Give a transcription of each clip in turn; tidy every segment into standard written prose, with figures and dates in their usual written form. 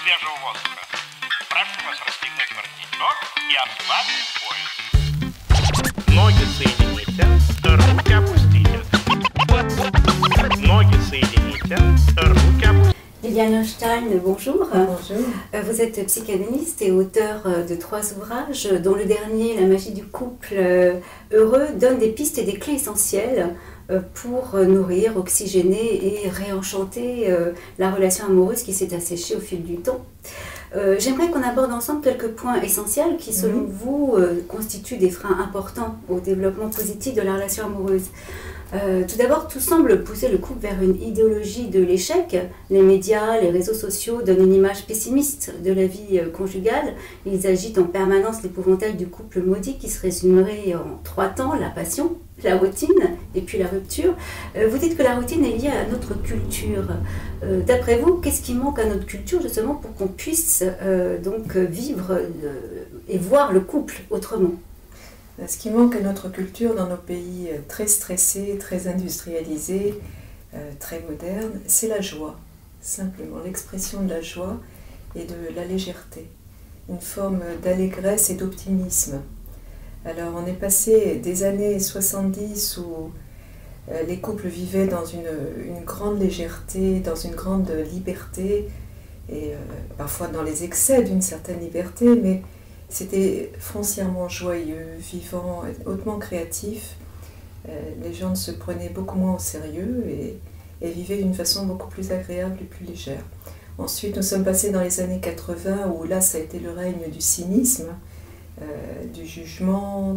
свежего воздуха. Прошу вас расстегнуть воротничок и ослабить пояс. Ноги соедините, руки опустите. Ноги соедините, руки опустите. Liliane Stein, bonjour. Bonjour. Vous êtes psychanalyste et auteur de 3 ouvrages, dont le dernier, La magie du couple heureux, donne des pistes et des clés essentielles pour nourrir, oxygéner et réenchanter la relation amoureuse qui s'est asséchée au fil du temps. J'aimerais qu'on aborde ensemble quelques points essentiels qui, selon vous, constituent des freins importants au développement positif de la relation amoureuse. Tout d'abord, tout semble pousser le couple vers une idéologie de l'échec. Les médias, les réseaux sociaux donnent une image pessimiste de la vie conjugale. Ils agitent en permanence l'épouvantail du couple maudit qui se résumerait en 3 temps: la passion, la routine et puis la rupture. Vous dites que la routine est liée à notre culture. D'après vous, qu'est-ce qui manque à notre culture justement pour qu'on puisse donc vivre et voir le couple autrement ? Ce qui manque à notre culture dans nos pays très stressés, très industrialisés, très modernes, c'est la joie, simplement l'expression de la joie et de la légèreté, une forme d'allégresse et d'optimisme. Alors on est passé des années 70 où les couples vivaient dans une grande légèreté, dans une grande liberté, et parfois dans les excès d'une certaine liberté, mais c'était foncièrement joyeux, vivant, hautement créatif. Les gens se prenaient beaucoup moins au sérieux et vivaient d'une façon beaucoup plus agréable et plus légère. Ensuite, nous sommes passés dans les années 80 où là, ça a été le règne du cynisme, du jugement.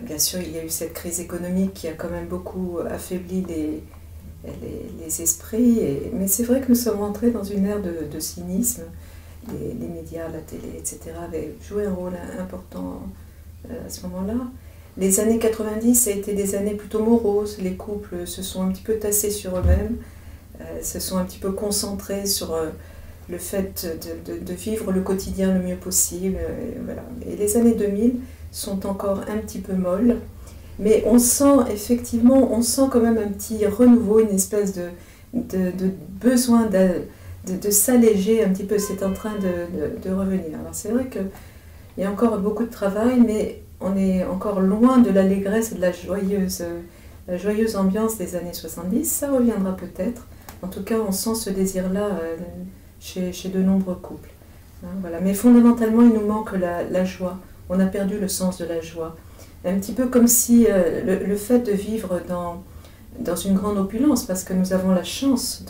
Bien sûr, il y a eu cette crise économique qui a quand même beaucoup affaibli les esprits. Mais c'est vrai que nous sommes entrés dans une ère de cynisme. Les médias, la télé, etc. avaient joué un rôle important à ce moment-là. Les années 90, ça a été des années plutôt moroses. Les couples se sont un petit peu tassés sur eux-mêmes, se sont un petit peu concentrés sur le fait de vivre le quotidien le mieux possible. Voilà. Et les années 2000 sont encore un petit peu molles, mais on sent effectivement, quand même un petit renouveau, une espèce de besoin de s'alléger un petit peu. C'est en train de revenir. Alors c'est vrai qu'il y a encore beaucoup de travail, mais on est encore loin de l'allégresse et de la joyeuse ambiance des années 70. Ça reviendra peut-être. En tout cas, on sent ce désir-là chez de nombreux couples. Voilà. Mais fondamentalement, il nous manque la joie. On a perdu le sens de la joie. Un petit peu comme si le fait de vivre dans une grande opulence, parce que nous avons la chance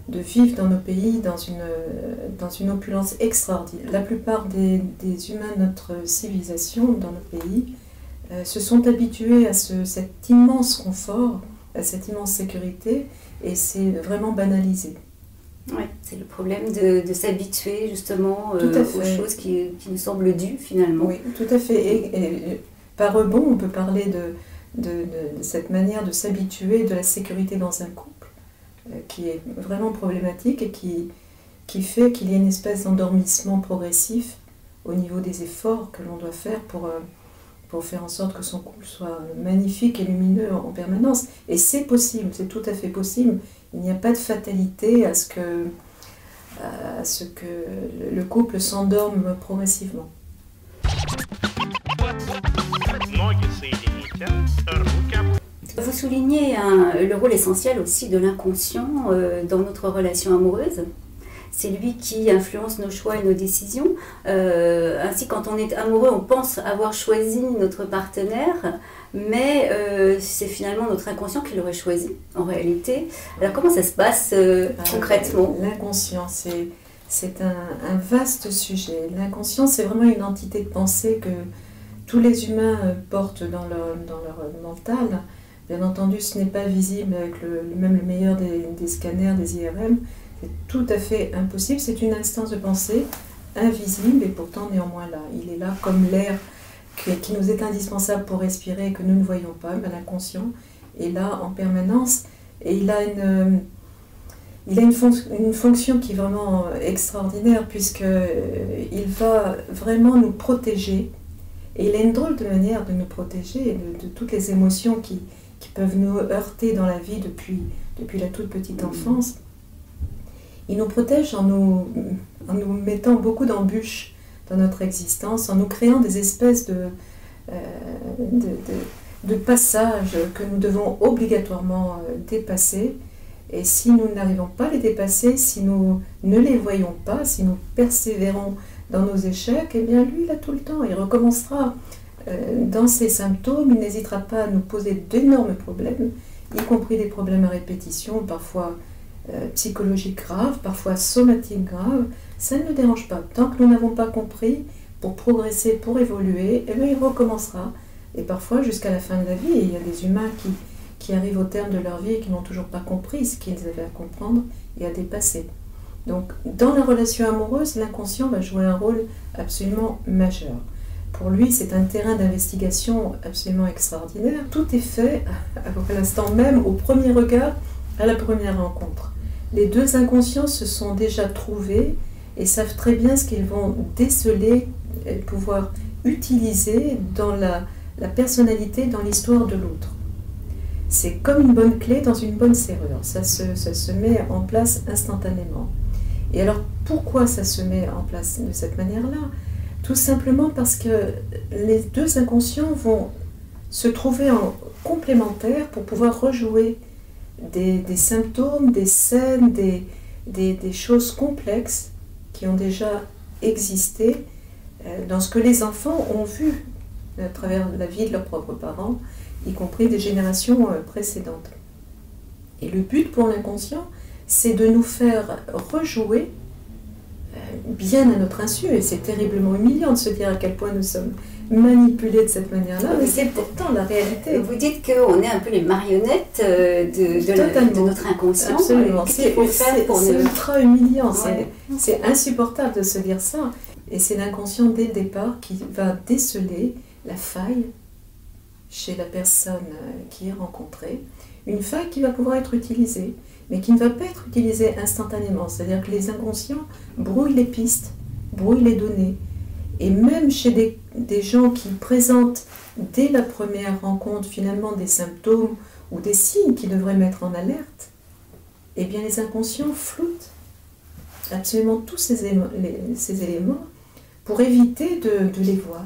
de vivre dans nos pays dans une opulence extraordinaire. La plupart des humains de notre civilisation, dans nos pays, se sont habitués à cet immense confort, à cette immense sécurité, et c'est vraiment banalisé. Oui, c'est le problème de s'habituer justement aux choses qui nous semblent dues finalement. Oui, tout à fait. Et par rebond, on peut parler de cette manière de s'habituer, de la sécurité dans un couple, qui est vraiment problématique et qui fait qu'il y a une espèce d'endormissement progressif au niveau des efforts que l'on doit faire pour faire en sorte que son couple soit magnifique et lumineux en permanence. Et c'est possible, c'est tout à fait possible. Il n'y a pas de fatalité à ce que le couple s'endorme progressivement. Vous soulignez le rôle essentiel aussi de l'inconscient dans notre relation amoureuse. C'est lui qui influence nos choix et nos décisions. Ainsi, quand on est amoureux, on pense avoir choisi notre partenaire, mais c'est finalement notre inconscient qui l'aurait choisi en réalité. Alors comment ça se passe concrètement ? L'inconscient, c'est un vaste sujet. L'inconscient, c'est vraiment une entité de pensée que tous les humains portent dans leur mental. Bien entendu, ce n'est pas visible avec même le meilleur des scanners, des IRM. C'est tout à fait impossible. C'est une instance de pensée invisible et pourtant néanmoins là. Il est là comme l'air qui nous est indispensable pour respirer et que nous ne voyons pas. Ben, l'inconscient est là en permanence et il a une fonction qui est vraiment extraordinaire puisqu'il va vraiment nous protéger. Et il a une drôle de manière de nous protéger de toutes les émotions qui peuvent nous heurter dans la vie depuis la toute petite enfance. Il nous protège en nous mettant beaucoup d'embûches dans notre existence, en nous créant des espèces de passages que nous devons obligatoirement dépasser. Et si nous n'arrivons pas à les dépasser, si nous ne les voyons pas, si nous persévérons dans nos échecs, eh bien lui, il a tout le temps, il recommencera dans ses symptômes, il n'hésitera pas à nous poser d'énormes problèmes, y compris des problèmes à répétition, parfois psychologiques graves, parfois somatiques graves. Ça ne le dérange pas. Tant que nous n'avons pas compris, pour progresser, pour évoluer, eh bien, il recommencera. Et parfois jusqu'à la fin de la vie, il y a des humains qui arrivent au terme de leur vie et qui n'ont toujours pas compris ce qu'ils avaient à comprendre et à dépasser. Donc, dans la relation amoureuse, l'inconscient va jouer un rôle absolument majeur. Pour lui, c'est un terrain d'investigation absolument extraordinaire. Tout est fait à l'instant même, au premier regard, à la première rencontre. Les deux inconscients se sont déjà trouvés et savent très bien ce qu'ils vont déceler et pouvoir utiliser dans la personnalité, dans l'histoire de l'autre. C'est comme une bonne clé dans une bonne serrure, ça se met en place instantanément. Et alors pourquoi ça se met en place de cette manière-là? Tout simplement parce que les deux inconscients vont se trouver en complémentaires pour pouvoir rejouer des symptômes, des scènes, des choses complexes qui ont déjà existé dans ce que les enfants ont vu à travers la vie de leurs propres parents, y compris des générations précédentes. Et le but pour l'inconscient, c'est de nous faire rejouer bien à notre insu, et c'est terriblement humiliant de se dire à quel point nous sommes manipulés de cette manière-là, mais c'est pourtant la réalité. Vous dites qu'on est un peu les marionnettes de notre inconscient. Absolument. Qu'est-ce qu'il faut faire pour c'est ultra humiliant, Ouais. c'est insupportable de se dire ça. Et c'est l'inconscient dès le départ qui va déceler la faille chez la personne qui est rencontrée, une faille qui va pouvoir être utilisée, mais qui ne va pas être utilisée instantanément. C'est-à-dire que les inconscients brouillent les pistes, brouillent les données. Et même chez des gens qui présentent dès la première rencontre finalement des symptômes ou des signes qui devraient mettre en alerte, eh bien les inconscients floutent absolument tous ces éléments pour éviter de les voir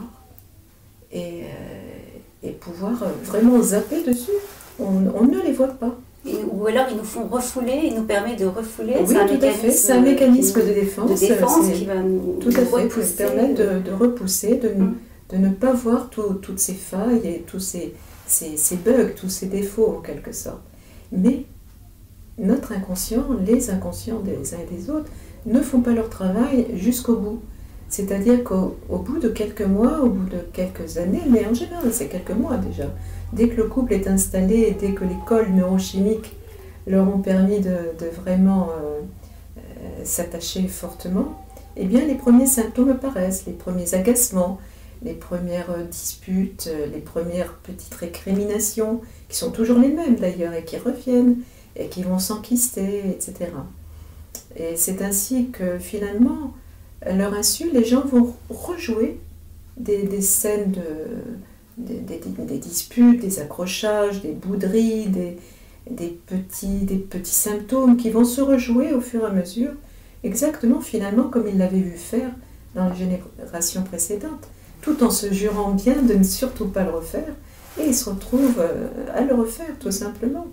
et pouvoir vraiment zapper dessus. On ne les voit pas. Ou alors ils nous font refouler, ils nous permettent de refouler. Oui, tout à fait. C'est un mécanisme de défense. Qui va nous tout à fait, repousser. Qui permet de repousser, de ne pas voir toutes ces failles et tous ces bugs, tous ces défauts en quelque sorte. Mais notre inconscient, les inconscients des uns et des autres, ne font pas leur travail jusqu'au bout. C'est-à-dire qu'au bout de quelques mois, au bout de quelques années, mais en général c'est quelques mois déjà, dès que le couple est installé et dès que l'école neurochimique leur ont permis de vraiment s'attacher fortement, eh bien les premiers symptômes apparaissent, les premiers agacements, les premières disputes, les premières petites récriminations, qui sont toujours les mêmes d'ailleurs et qui reviennent et qui vont s'enquister, etc. Et c'est ainsi que finalement, à leur insu, les gens vont rejouer des scènes des disputes, des accrochages, des bouderies, des petits symptômes qui vont se rejouer au fur et à mesure, exactement finalement comme ils l'avaient vu faire dans les générations précédentes, tout en se jurant bien de ne surtout pas le refaire, et ils se retrouvent à le refaire tout simplement.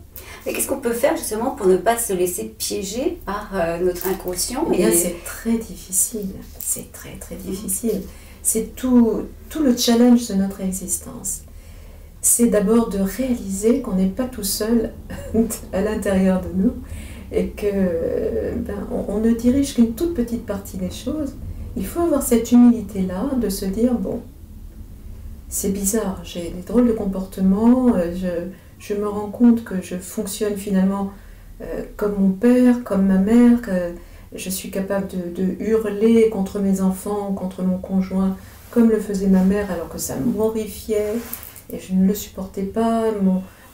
Mais qu'est-ce qu'on peut faire justement pour ne pas se laisser piéger par notre inconscient? Eh bien, c'est très difficile, c'est très très difficile. C'est tout le challenge de notre existence. C'est d'abord de réaliser qu'on n'est pas tout seul à l'intérieur de nous et que on ne dirige qu'une toute petite partie des choses. Il faut avoir cette humilité-là de se dire, bon, c'est bizarre, j'ai des drôles de comportements, je me rends compte que je fonctionne finalement comme mon père, comme ma mère, que je suis capable de hurler contre mes enfants, contre mon conjoint, comme le faisait ma mère, alors que ça m'horrifiait et je ne le supportais pas.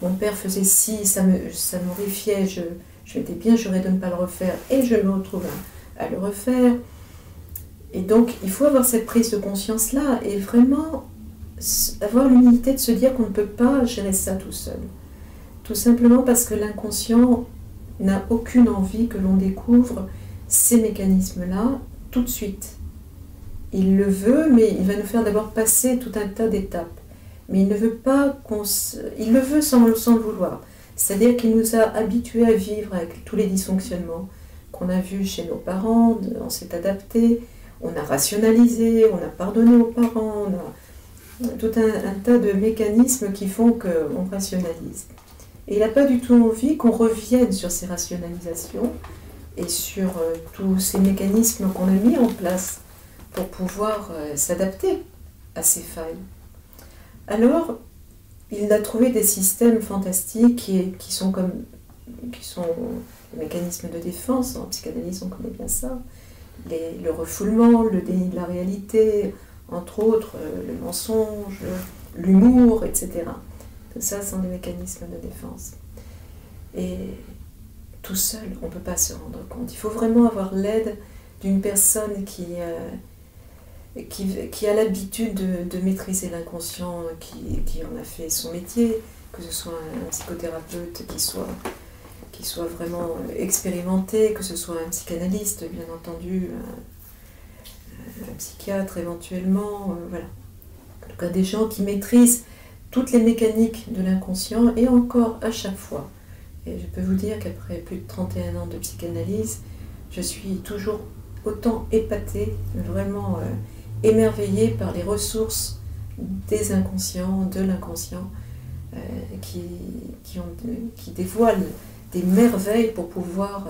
Mon père faisait ci, ça m'horrifiait, je m'étais bien juré de ne pas le refaire et je me retrouve à le refaire. Et donc il faut avoir cette prise de conscience-là et vraiment avoir l'humilité de se dire qu'on ne peut pas gérer ça tout seul. Tout simplement parce que l'inconscient n'a aucune envie que l'on découvre ces mécanismes-là tout de suite. Il le veut, mais il va nous faire d'abord passer tout un tas d'étapes. Mais il ne veut pas il le veut sans le vouloir. C'est-à-dire qu'il nous a habitués à vivre avec tous les dysfonctionnements qu'on a vus chez nos parents, on s'est adapté, on a rationalisé, on a pardonné aux parents, on a tout un tas de mécanismes qui font qu'on rationalise. Et il n'a pas du tout envie qu'on revienne sur ces rationalisations et sur tous ces mécanismes qu'on a mis en place pour pouvoir s'adapter à ces failles. Alors, il a trouvé des systèmes fantastiques qui sont les mécanismes de défense. En psychanalyse, on connaît bien ça. Le refoulement, le déni de la réalité, entre autres, le mensonge, l'humour, etc. Tout ça sont des mécanismes de défense. Et tout seul, on ne peut pas se rendre compte. Il faut vraiment avoir l'aide d'une personne qui a l'habitude de maîtriser l'inconscient, qui en a fait son métier, que ce soit un psychothérapeute qui soit vraiment expérimenté, que ce soit un psychanalyste, bien entendu, un psychiatre éventuellement, voilà. En tout cas, des gens qui maîtrisent toutes les mécaniques de l'inconscient et encore à chaque fois. Et je peux vous dire qu'après plus de 31 ans de psychanalyse, je suis toujours autant épatée, vraiment émerveillée par les ressources des inconscients, de l'inconscient, qui dévoilent des merveilles pour pouvoir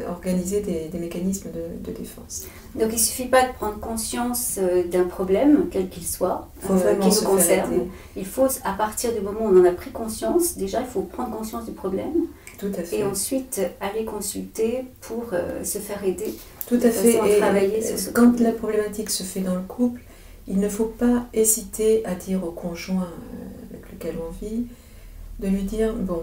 organiser des mécanismes de défense. Donc il ne suffit pas de prendre conscience d'un problème, quel qu'il soit, qui nous concerne. Il faut, à partir du moment où on en a pris conscience, déjà il faut prendre conscience du problème. Tout à fait. Et ensuite aller consulter pour se faire aider. Tout à fait. Et travailler sur ce quand la problématique se fait dans le couple, il ne faut pas hésiter à dire au conjoint avec lequel on vit, de lui dire, bon,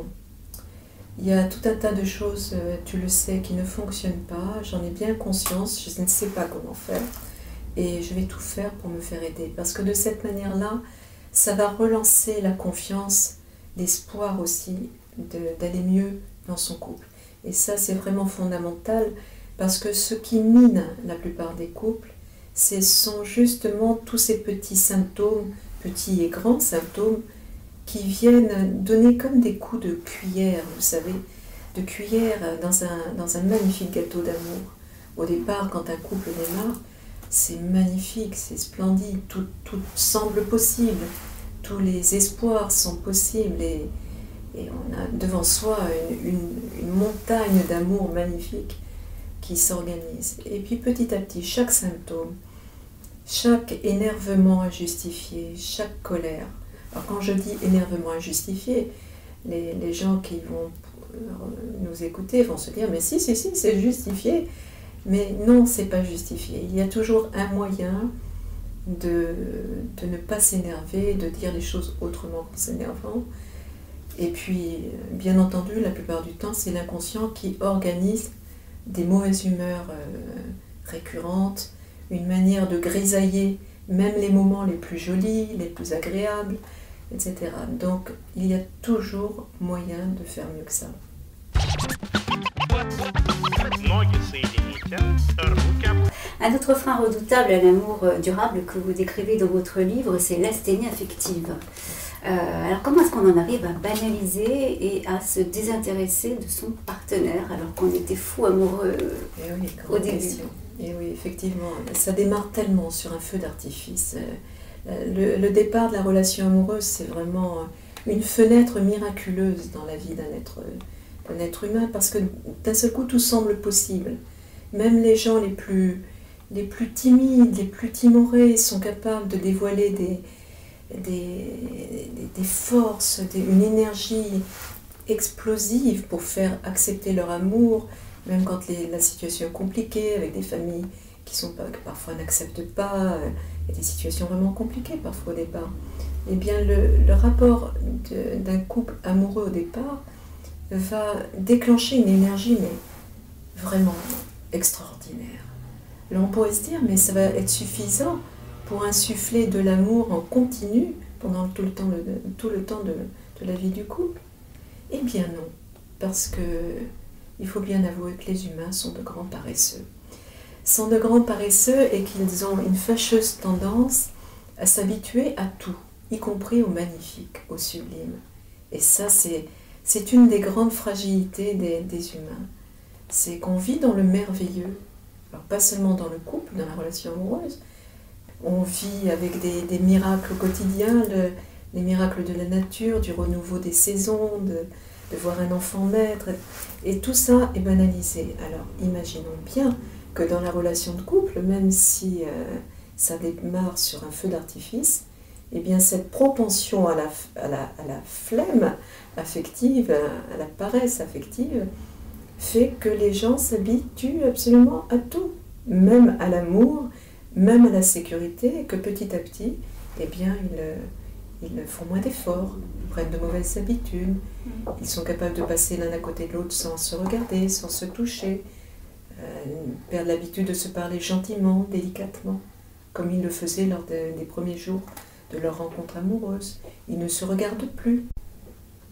il y a tout un tas de choses, tu le sais, qui ne fonctionnent pas, j'en ai bien conscience, je ne sais pas comment faire, et je vais tout faire pour me faire aider. Parce que de cette manière-là, ça va relancer la confiance, l'espoir aussi d'aller mieux dans son couple. Et ça, c'est vraiment fondamental, parce que ce qui mine la plupart des couples, ce sont justement tous ces petits symptômes, petits et grands symptômes, qui viennent donner comme des coups de cuillère, vous savez, de cuillère dans un magnifique gâteau d'amour. Au départ, quand un couple démarre, c'est magnifique, c'est splendide, tout semble possible, tous les espoirs sont possibles, et on a devant soi une montagne d'amour magnifique qui s'organise. Et puis petit à petit, chaque symptôme, chaque énervement injustifié, chaque colère. Alors quand je dis énervement injustifié, les gens qui vont nous écouter vont se dire « mais si, c'est justifié ». Mais non, c'est pas justifié. Il y a toujours un moyen de ne pas s'énerver, de dire les choses autrement qu'en s'énervant. Et puis, bien entendu, la plupart du temps, c'est l'inconscient qui organise des mauvaises humeurs récurrentes, une manière de grisailler même les moments les plus jolis, les plus agréables, etc. Donc, il y a toujours moyen de faire mieux que ça. Un autre frein redoutable à l'amour durable que vous décrivez dans votre livre, c'est l'asthénie affective. Alors comment est-ce qu'on en arrive à banaliser et à se désintéresser de son partenaire alors qu'on était fou amoureux au début? Et oui, effectivement, ça démarre tellement sur un feu d'artifice. Le départ de la relation amoureuse, c'est vraiment une fenêtre miraculeuse dans la vie d'un être humain, parce que d'un seul coup, tout semble possible. Même les gens les plus timides, les plus timorés sont capables de dévoiler des forces, une énergie explosive pour faire accepter leur amour, même quand la situation est compliquée, avec des familles qui parfois n'acceptent pas, il y a des situations vraiment compliquées parfois au départ. Eh bien, le rapport d'un couple amoureux au départ va déclencher une énergie, mais vraiment extraordinaire. Là, on pourrait se dire, mais ça va être suffisant pour insuffler de l'amour en continu pendant tout le temps de la vie du couple. Eh bien non, parce que il faut bien avouer que les humains sont de grands paresseux. Sont de grands paresseux et qu'ils ont une fâcheuse tendance à s'habituer à tout, y compris au magnifique, au sublime. Et ça, c'est une des grandes fragilités des humains. C'est qu'on vit dans le merveilleux. Alors pas seulement dans le couple, dans la relation amoureuse. On vit avec des miracles quotidiens, les miracles de la nature, du renouveau des saisons, de voir un enfant naître. Et tout ça est banalisé. Alors imaginons bien que dans la relation de couple, même si ça démarre sur un feu d'artifice, eh bien cette propension à la flemme affective, à la paresse affective, fait que les gens s'habituent absolument à tout, même à l'amour, même à la sécurité, et que petit à petit, eh bien, ils font moins d'efforts, ils prennent de mauvaises habitudes, ils sont capables de passer l'un à côté de l'autre sans se regarder, sans se toucher, perdent l'habitude de se parler gentiment, délicatement, comme ils le faisaient lors des premiers jours de leur rencontre amoureuse. Ils ne se regardent plus.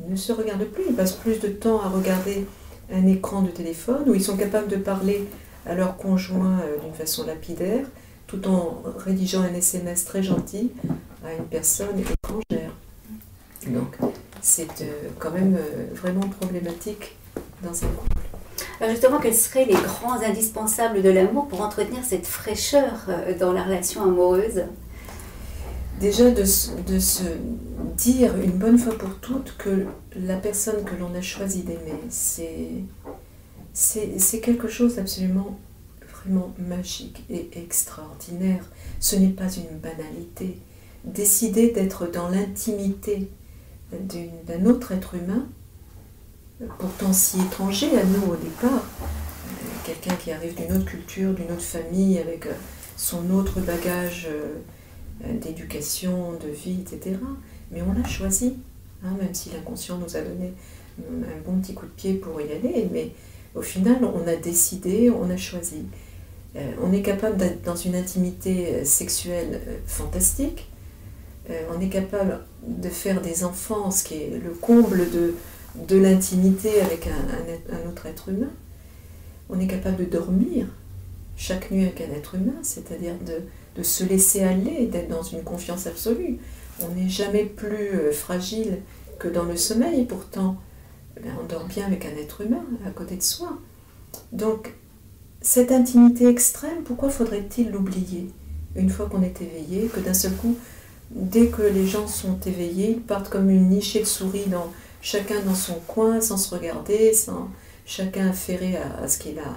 Ils passent plus de temps à regarder un écran de téléphone où ils sont capables de parler à leur conjoint d'une façon lapidaire, tout en rédigeant un SMS très gentil à une personne étrangère. Donc, c'est quand même vraiment problématique dans un couple. Alors justement, quels seraient les grands indispensables de l'amour pour entretenir cette fraîcheur dans la relation amoureuse ? Déjà de se dire une bonne fois pour toutes que la personne que l'on a choisi d'aimer, c'est quelque chose d'absolument vraiment magique et extraordinaire. Ce n'est pas une banalité. Décider d'être dans l'intimité d'un autre être humain, pourtant si étranger à nous au départ, quelqu'un qui arrive d'une autre culture, d'une autre famille, avec son autre bagage d'éducation, de vie, etc. Mais on l'a choisi, même si l'inconscient nous a donné un bon petit coup de pied pour y aller, mais au final, on a décidé, on a choisi. On est capable d'être dans une intimité sexuelle fantastique, on est capable de faire des enfants, ce qui est le comble de l'intimité avec un autre être humain. On est capable de dormir chaque nuit avec un être humain, c'est-à-dire de se laisser aller, d'être dans une confiance absolue. On n'est jamais plus fragile que dans le sommeil, pourtant on dort bien avec un être humain à côté de soi. Donc cette intimité extrême, pourquoi faudrait-il l'oublier une fois qu'on est éveillé, que d'un seul coup, dès que les gens sont éveillés, ils partent comme une nichée de souris, chacun dans son coin, sans se regarder, chacun affairé à ce qu'il a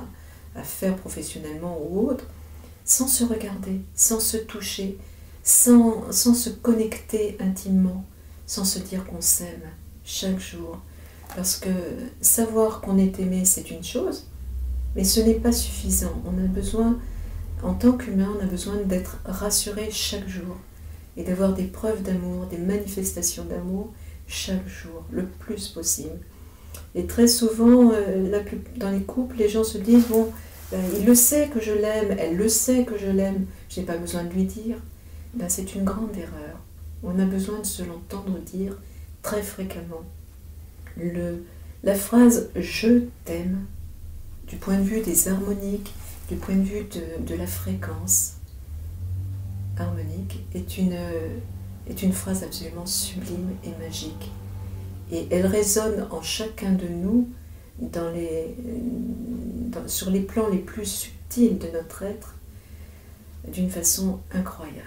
à faire professionnellement ou autre, sans se regarder, sans se toucher, sans se connecter intimement, sans se dire qu'on s'aime chaque jour. Parce que savoir qu'on est aimé, c'est une chose, mais ce n'est pas suffisant. On a besoin, en tant qu'humain, on a besoin d'être rassuré chaque jour et d'avoir des preuves d'amour, des manifestations d'amour chaque jour, le plus possible. Et très souvent, dans les couples, les gens se disent, bon, il le sait que je l'aime, elle le sait que je l'aime, je n'ai pas besoin de lui dire. C'est une grande erreur. On a besoin de se l'entendre dire très fréquemment. La phrase « je t'aime », du point de vue des harmoniques, du point de vue de la fréquence harmonique, est une phrase absolument sublime et magique. Et elle résonne en chacun de nous sur les plans les plus subtils de notre être d'une façon incroyable.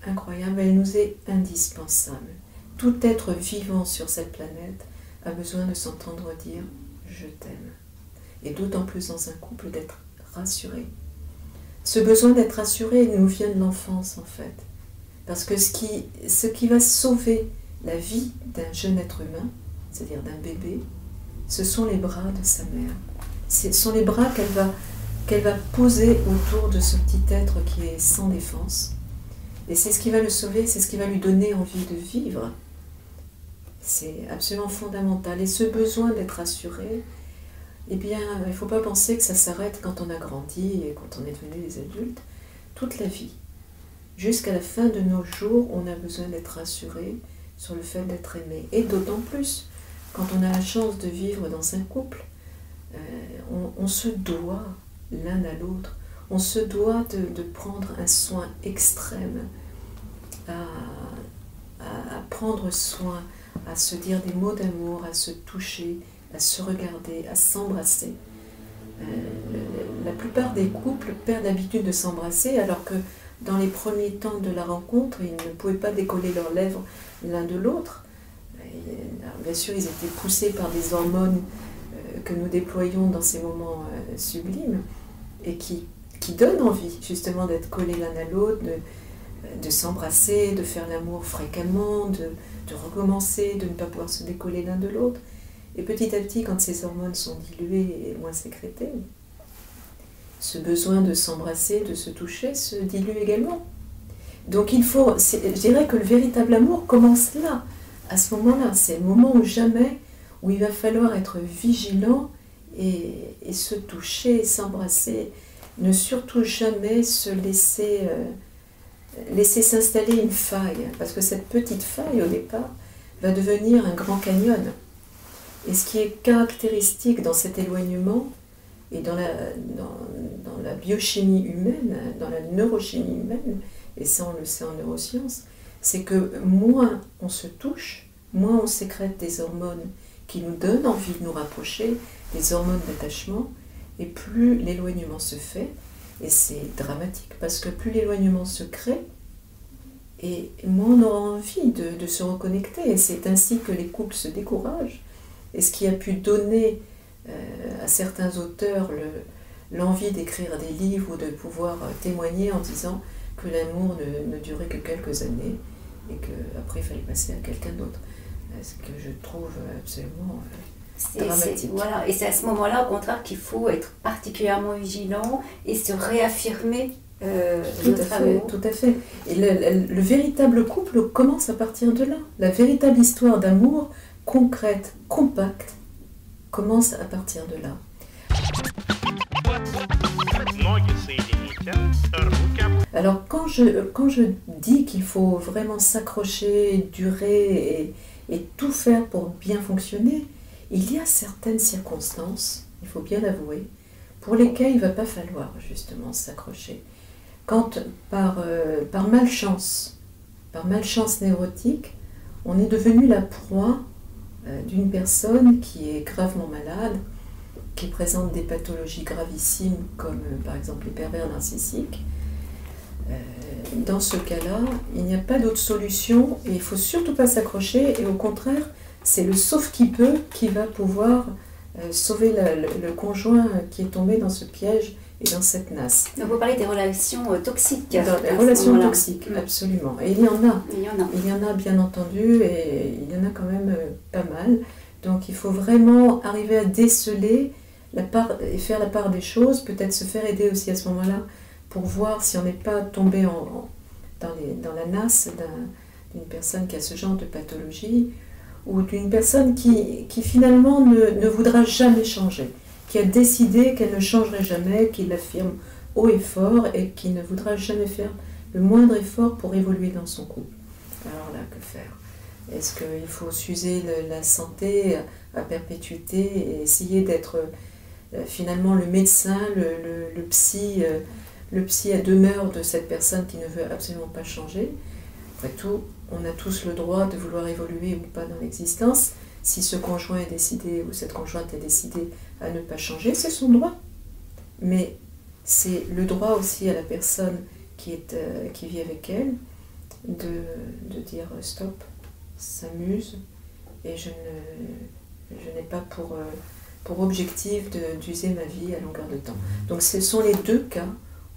Incroyable, elle nous est indispensable. Tout être vivant sur cette planète a besoin de s'entendre dire « je t'aime ». Et d'autant plus dans un couple d'être rassuré. Ce besoin d'être rassuré nous vient de l'enfance en fait. Parce que ce qui va sauver la vie d'un jeune être humain, c'est-à-dire d'un bébé, ce sont les bras de sa mère. Ce sont les bras qu'elle va poser autour de ce petit être qui est sans défense. Et c'est ce qui va le sauver, c'est ce qui va lui donner envie de vivre. C'est absolument fondamental. Et ce besoin d'être rassuré, eh bien, il ne faut pas penser que ça s'arrête quand on a grandi et quand on est devenu des adultes. Toute la vie. Jusqu'à la fin de nos jours, on a besoin d'être rassuré sur le fait d'être aimé. Et d'autant plus, quand on a la chance de vivre dans un couple, on se doit l'un à l'autre, on se doit de prendre un soin extrême, à prendre soin, à se dire des mots d'amour, à se toucher, à se regarder, à s'embrasser. La plupart des couples perdent l'habitude de s'embrasser alors que dans les premiers temps de la rencontre, ils ne pouvaient pas décoller leurs lèvres l'un de l'autre. Bien sûr, ils étaient poussés par des hormones que nous déployons dans ces moments sublimes et qui donnent envie justement d'être collés l'un à l'autre, de s'embrasser, de faire l'amour fréquemment, de recommencer, de ne pas pouvoir se décoller l'un de l'autre. Et petit à petit, quand ces hormones sont diluées et moins sécrétées, ce besoin de s'embrasser, de se toucher, se dilue également. Donc je dirais que le véritable amour commence là, à ce moment-là. C'est le moment ou jamais où il va falloir être vigilant et se toucher, s'embrasser. Ne surtout jamais se laisser s'installer une faille, parce que cette petite faille au départ va devenir un grand canyon. Et ce qui est caractéristique dans cet éloignement et dans la biochimie humaine, dans la neurochimie humaine, et ça on le sait en neurosciences, c'est que moins on se touche, moins on sécrète des hormones qui nous donnent envie de nous rapprocher, des hormones d'attachement, et plus l'éloignement se fait. Et c'est dramatique parce que plus l'éloignement se crée, et moins on aura envie de se reconnecter. Et c'est ainsi que les couples se découragent. Et ce qui a pu donner à certains auteurs l'envie d'écrire des livres ou de pouvoir témoigner en disant que l'amour ne durait que quelques années et qu'après il fallait passer à quelqu'un d'autre. Ce que je trouve absolument dramatique. Voilà. Et c'est à ce moment-là, au contraire, qu'il faut être particulièrement vigilant et se réaffirmer notre amour. Tout à fait. Et le véritable couple commence à partir de là. La véritable histoire d'amour concrète, compacte, commence à partir de là. Alors quand je dis qu'il faut vraiment s'accrocher, durer et tout faire pour bien fonctionner, il y a certaines circonstances, il faut bien l'avouer, pour lesquelles il ne va pas falloir justement s'accrocher. Quand par malchance névrotique, on est devenu la proie d'une personne qui est gravement malade, qui présente des pathologies gravissimes comme par exemple les pervers narcissiques, dans ce cas-là, il n'y a pas d'autre solution et il ne faut surtout pas s'accrocher et au contraire, c'est le sauve qui peut qui va pouvoir sauver le conjoint qui est tombé dans ce piège et dans cette nasse. Donc vous parlez des relations toxiques. Des relations toxiques, absolument. Et il y en a. Il y en a bien entendu et il y en a quand même pas mal. Donc il faut vraiment arriver à déceler et faire la part des choses, peut-être se faire aider aussi à ce moment-là pour voir si on n'est pas tombé dans la nasse d'une personne qui a ce genre de pathologie ou d'une personne qui finalement ne voudra jamais changer, qui a décidé qu'elle ne changerait jamais, qui l'affirme haut et fort et qui ne voudra jamais faire le moindre effort pour évoluer dans son couple. Alors là, que faire ? Est-ce qu'il faut s'user la santé à perpétuité et essayer d'être finalement le médecin, le psy à demeure de cette personne qui ne veut absolument pas changer ? Après tout, on a tous le droit de vouloir évoluer ou pas dans l'existence. Si ce conjoint est décidé ou cette conjointe est décidée à ne pas changer, c'est son droit. Mais c'est le droit aussi à la personne qui vit avec elle de dire stop, s'amuse, et je n'ai pas pour objectif d'user ma vie à longueur de temps. Donc ce sont les deux cas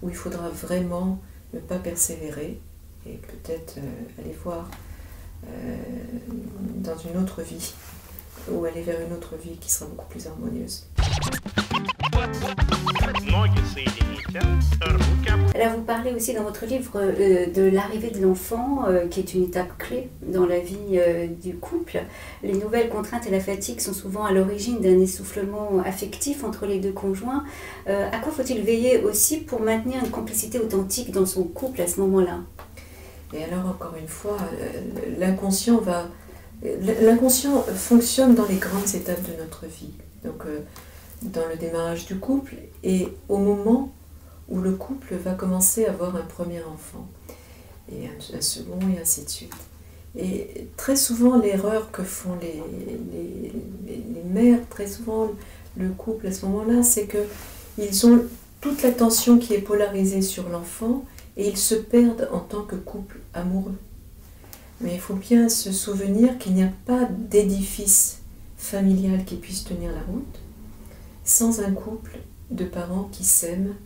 où il faudra vraiment ne pas persévérer et peut-être aller voir dans une autre vie ou aller vers une autre vie qui sera beaucoup plus harmonieuse. Alors vous parlez aussi dans votre livre de l'arrivée de l'enfant, qui est une étape clé dans la vie du couple. Les nouvelles contraintes et la fatigue sont souvent à l'origine d'un essoufflement affectif entre les deux conjoints. À quoi faut-il veiller aussi pour maintenir une complicité authentique dans son couple à ce moment-là ? Et alors encore une fois, l'inconscient fonctionne dans les grandes étapes de notre vie. Donc dans le démarrage du couple et au moment où le couple va commencer à avoir un premier enfant, et un second, et ainsi de suite. Et très souvent, l'erreur que font les mères, très souvent le couple à ce moment-là, c'est qu'ils ont toute l'attention qui est polarisée sur l'enfant et ils se perdent en tant que couple amoureux. Mais il faut bien se souvenir qu'il n'y a pas d'édifice familial qui puisse tenir la route sans un couple de parents qui s'aiment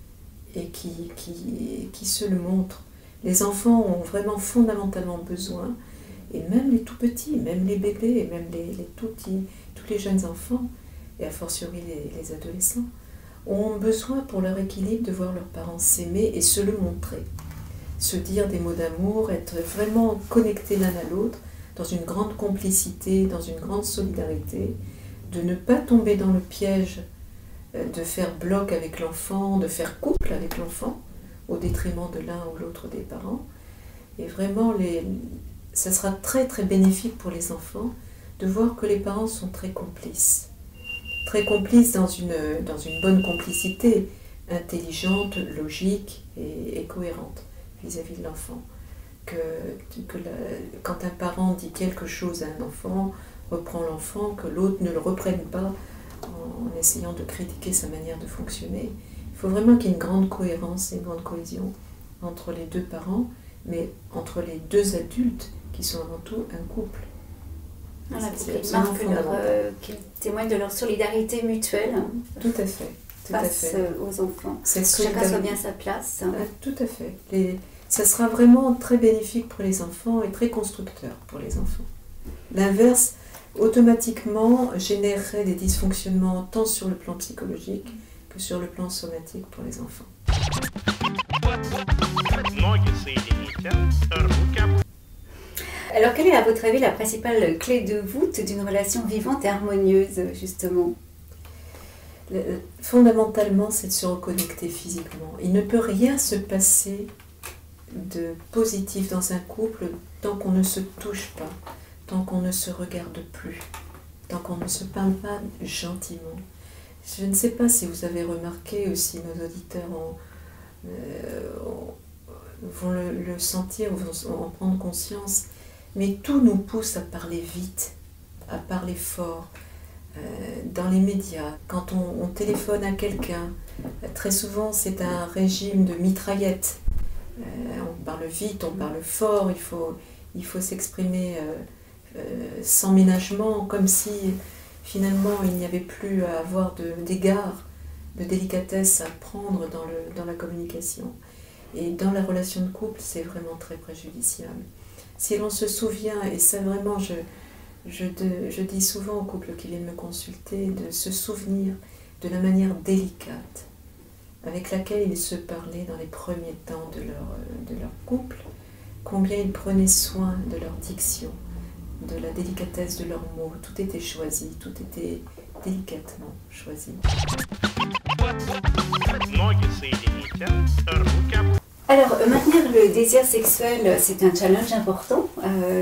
et qui se le montrent. Les enfants ont vraiment fondamentalement besoin, et même les tout petits, même les bébés, et même les tout petits, tous les jeunes enfants, et a fortiori les adolescents, ont besoin pour leur équilibre de voir leurs parents s'aimer et se le montrer. Se dire des mots d'amour, être vraiment connectés l'un à l'autre, dans une grande complicité, dans une grande solidarité, de ne pas tomber dans le piège de faire bloc avec l'enfant, de faire couple avec l'enfant, au détriment de l'un ou l'autre des parents. Et vraiment, ça sera très très bénéfique pour les enfants de voir que les parents sont très complices dans une bonne complicité, intelligente, logique et cohérente vis-à-vis de l'enfant. Quand un parent dit quelque chose à un enfant, reprend l'enfant, que l'autre ne le reprenne pas en essayant de critiquer sa manière de fonctionner. Il faut vraiment qu'il y ait une grande cohérence et une grande cohésion entre les deux parents, mais entre les deux adultes qui sont avant tout un couple. Voilà, qui témoignent de leur solidarité mutuelle. Tout à fait. Face aux enfants. Chacun soit bien à sa place. Tout à fait. Ça sera vraiment très bénéfique pour les enfants et très constructeur pour les enfants. L'inverse, automatiquement, générerait des dysfonctionnements tant sur le plan psychologique que sur le plan somatique pour les enfants. Alors, quelle est à votre avis la principale clé de voûte d'une relation vivante et harmonieuse, justement ? Fondamentalement, c'est de se reconnecter physiquement. Il ne peut rien se passer de positif dans un couple tant qu'on ne se touche pas, tant qu'on ne se regarde plus, tant qu'on ne se parle pas gentiment. Je ne sais pas si vous avez remarqué, ou si nos auditeurs vont le sentir, ou vont en prendre conscience, mais tout nous pousse à parler vite, à parler fort. Dans les médias, quand on téléphone à quelqu'un, très souvent c'est un régime de mitraillette. On parle vite, on parle fort, il faut s'exprimer sans ménagement, comme si finalement il n'y avait plus à avoir d'égard, de délicatesse à prendre dans la communication. Et dans la relation de couple, c'est vraiment très préjudiciable. Si l'on se souvient, et ça vraiment, je dis souvent aux couples qui viennent me consulter, de se souvenir de la manière délicate avec laquelle ils se parlaient dans les premiers temps de leur couple, combien ils prenaient soin de leur diction, de la délicatesse de leurs mots. Tout était choisi, tout était délicatement choisi. Alors, maintenir le désir sexuel, c'est un challenge important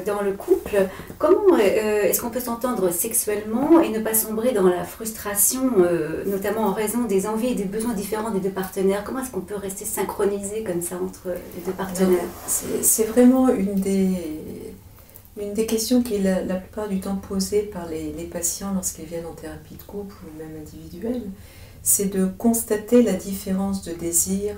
dans le couple. Comment est-ce qu'on peut s'entendre sexuellement et ne pas sombrer dans la frustration, notamment en raison des envies et des besoins différents des deux partenaires ? Comment est-ce qu'on peut rester synchronisé comme ça entre les deux partenaires ? C'est vraiment une des questions qui est la plupart du temps posée par les patients lorsqu'ils viennent en thérapie de couple ou même individuelle. C'est de constater la différence de désir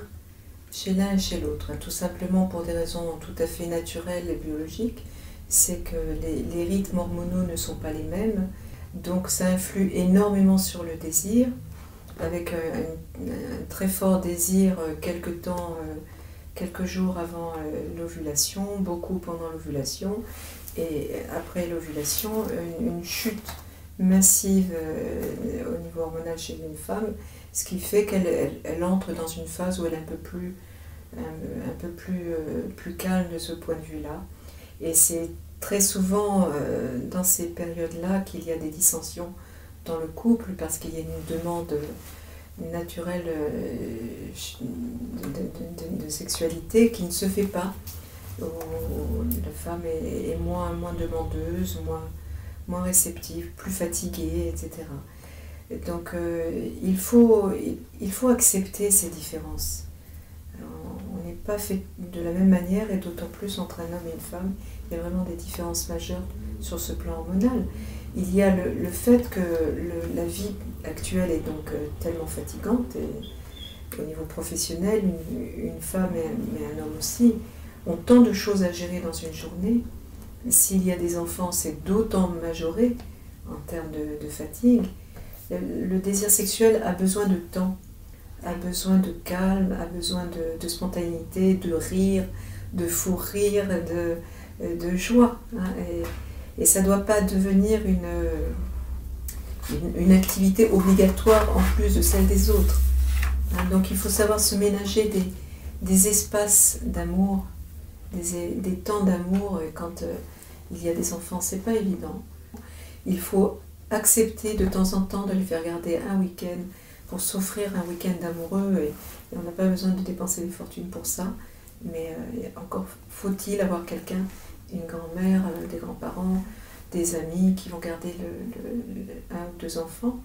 chez l'un et chez l'autre, tout simplement pour des raisons tout à fait naturelles et biologiques. C'est que les rythmes hormonaux ne sont pas les mêmes, donc ça influe énormément sur le désir, avec un très fort désir quelques jours avant l'ovulation, beaucoup pendant l'ovulation, et après l'ovulation, une chute massive au niveau hormonal chez une femme, ce qui fait qu'elle entre dans une phase où elle est un peu plus calme de ce point de vue-là. Et c'est très souvent dans ces périodes-là qu'il y a des dissensions dans le couple, parce qu'il y a une demande naturelle de sexualité qui ne se fait pas. Où la femme est moins demandeuse, moins réceptive, plus fatiguée, etc. Donc il faut accepter ces différences. On n'est pas fait de la même manière, et d'autant plus entre un homme et une femme. Il y a vraiment des différences majeures sur ce plan hormonal. Il y a le fait que la vie actuelle est donc tellement fatigante, et au niveau professionnel, une femme mais un homme aussi ont tant de choses à gérer dans une journée. S'il y a des enfants, c'est d'autant majoré en termes de fatigue. Le désir sexuel a besoin de temps, a besoin de calme, a besoin de spontanéité, de rire, de fou rire, de joie. Hein, et ça ne doit pas devenir une activité obligatoire en plus de celle des autres. Hein, donc il faut savoir se ménager des espaces d'amour, des temps d'amour. Quand il y a des enfants, c'est pas évident. Il faut accepter de temps en temps de les faire garder un week-end pour s'offrir un week-end amoureux, et on n'a pas besoin de dépenser des fortunes pour ça, mais encore faut-il avoir quelqu'un, une grand-mère, des grands-parents, des amis qui vont garder un ou deux enfants,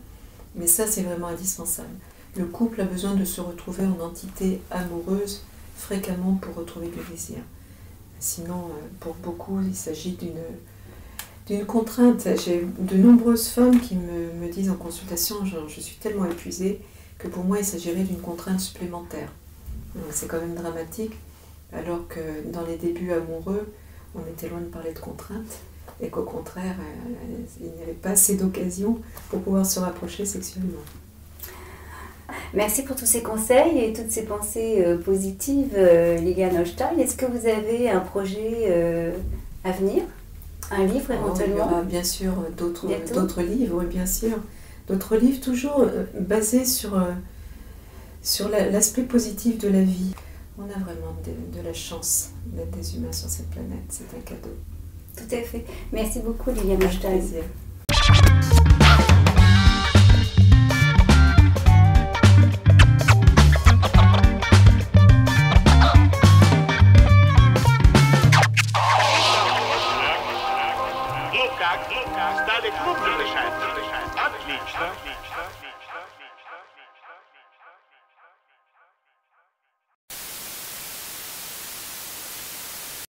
mais ça c'est vraiment indispensable. Le couple a besoin de se retrouver en entité amoureuse fréquemment pour retrouver du plaisir. Sinon, pour beaucoup, il s'agit d'une contrainte. J'ai de nombreuses femmes qui me disent en consultation, je suis tellement épuisée que pour moi il s'agirait d'une contrainte supplémentaire. Donc c'est quand même dramatique, alors que dans les débuts amoureux, on était loin de parler de contrainte, et qu'au contraire, il n'y avait pas assez d'occasions pour pouvoir se rapprocher sexuellement. Merci pour tous ces conseils et toutes ces pensées positives, Liliane Holstein. Est-ce que vous avez un projet à venir? Un livre éventuellement? Il y aura bien sûr d'autres livres, oui, bien sûr. D'autres livres toujours basés sur l'aspect positif de la vie. On a vraiment de la chance d'être des humains sur cette planète, c'est un cadeau. Tout à fait. Merci beaucoup, Liliane Holstein. Avec plaisir. Ну как, стали клуб решать? Отлично.